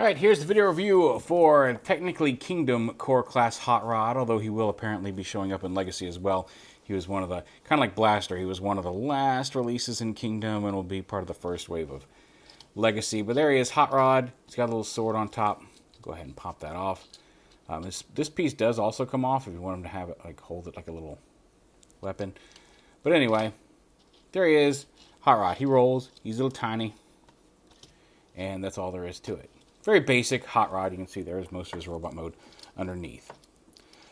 Alright, here's the video review for technically Kingdom Core Class Hot Rod, although he will apparently be showing up in Legacy as well. He was one of the, kind of like Blaster, he was one of the last releases in Kingdom and will be part of the first wave of Legacy. But there he is, Hot Rod. He's got a little sword on top. Go ahead and pop that off. This piece does also come off if you want him to have it, like hold it like a little weapon. But anyway, there he is, Hot Rod. He rolls, he's a little tiny, and that's all there is to it. Very basic Hot Rod. You can see there's most of his robot mode underneath.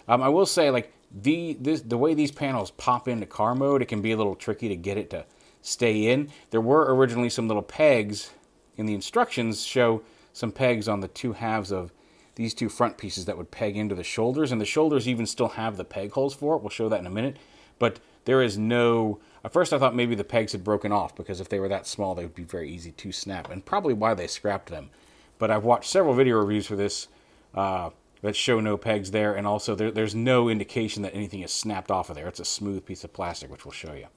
I will say, like the way these panels pop into car mode, it can be a little tricky to get it to stay in. There were originally some little pegs in the instructions, show some pegs on the two halves of these two front pieces that would peg into the shoulders, and the shoulders even still have the peg holes for it. We'll show that in a minute. But there is no... At first I thought maybe the pegs had broken off, because if they were that small, they would be very easy to snap, and probably why they scrapped them. But I've watched several video reviews for this that show no pegs there, and also there's no indication that anything is snapped off of there. It's a smooth piece of plastic, which we'll show you.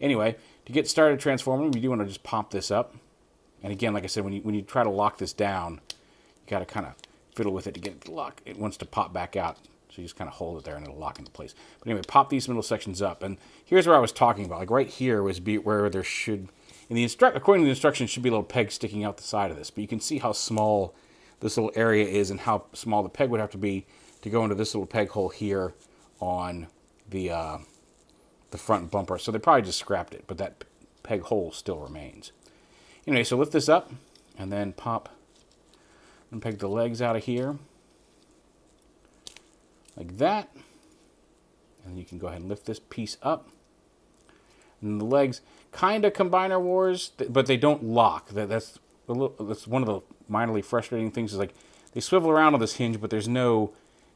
Anyway, to get started transforming, you do want to just pop this up. And again, like I said, when you try to lock this down, you got to kind of fiddle with it to get it to lock. It wants to pop back out, so you just kind of hold it there and it'll lock into place. But anyway, pop these middle sections up. And here's where I was talking about. Like right here was where there should... according to the instructions, should be a little peg sticking out the side of this. But you can see how small this little area is and how small the peg would have to be to go into this little peg hole here on the front bumper. So they probably just scrapped it, but that peg hole still remains. Anyway, so lift this up and then pop and peg the legs out of here like that. And you can go ahead and lift this piece up. And the legs kind of Combiner Wars, but they don't lock. That's one of the minorly frustrating things, is like they swivel around on this hinge, but there's no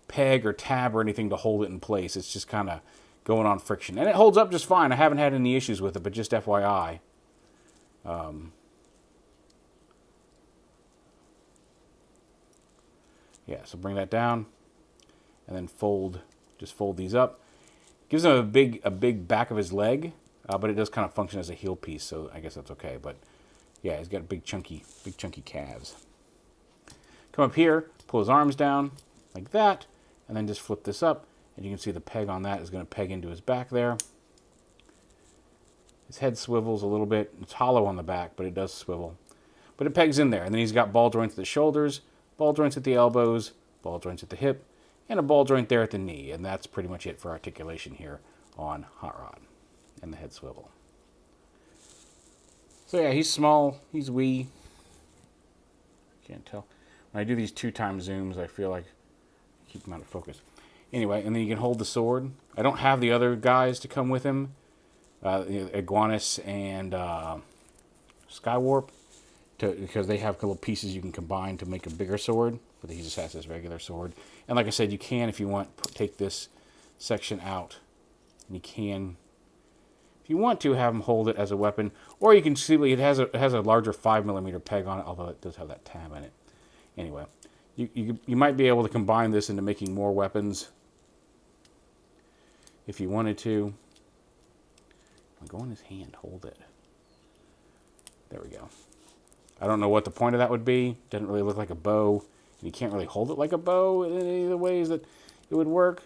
peg or tab or anything to hold it in place. It's just kind of going on friction. And it holds up just fine. I haven't had any issues with it, but just FYI. Yeah, so bring that down and then just fold these up. Gives him a big back of his leg. But it does kind of function as a heel piece, so I guess that's okay. But yeah, he's got big chunky calves. Come up here, pull his arms down like that, and then just flip this up, and you can see the peg on that is going to peg into his back there. His head swivels a little bit. It's hollow on the back, but it does swivel. But it pegs in there, and then he's got ball joints at the shoulders, ball joints at the elbows, ball joints at the hip, and a ball joint there at the knee, and that's pretty much it for articulation here on Hot Rod. And the head swivel. So yeah, he's small, he's wee. Can't tell. When I do these 2x zooms, I feel like I keep him out of focus. Anyway, and then you can hold the sword. I don't have the other guys to come with him, Iguanus and Skywarp, because they have little pieces you can combine to make a bigger sword, but he just has this regular sword. And like I said, you can, if you want, take this section out, and you can... You want to have him hold it as a weapon, or you can see it has a larger 5mm peg on it, although it does have that tab in it. Anyway, you might be able to combine this into making more weapons if you wanted to. Go in his hand, hold it. There we go. I don't know what the point of that would be. Doesn't really look like a bow, and you can't really hold it like a bow in any of the ways that it would work.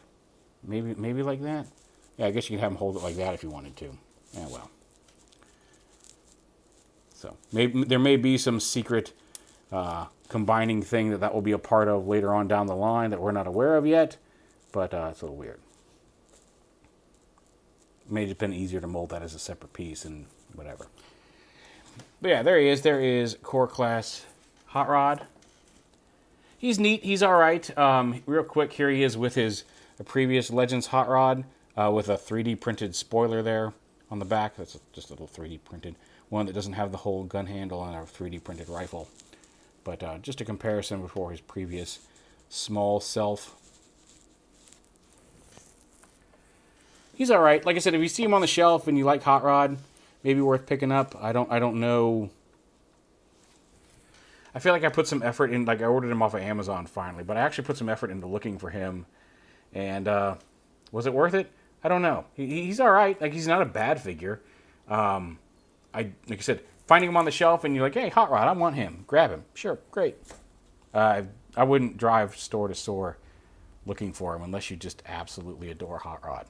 Maybe like that. Yeah, I guess you could have him hold it like that if you wanted to. Yeah, well. So there may be some secret combining thing that will be a part of later on down the line that we're not aware of yet, but it's a little weird. It may have been easier to mold that as a separate piece and whatever. But yeah, there he is. There is Core Class Hot Rod. He's neat. He's all right. Real quick, here he is with his previous Legends Hot Rod with a 3D printed spoiler there on the back. That's just a little 3D printed one that doesn't have the whole gun handle and a 3D printed rifle. But just a comparison before his previous small self. He's all right. Like I said, if you see him on the shelf and you like Hot Rod, maybe worth picking up. I don't know. I feel like I put some effort in. Like I ordered him off of Amazon finally, but I actually put some effort into looking for him. And was it worth it? I don't know. He's all right. Like he's not a bad figure. Like I said, finding him on the shelf and you're like, hey, Hot Rod, I want him. Grab him. Sure, great. I wouldn't drive store to store looking for them unless you just absolutely adore Hot Rod.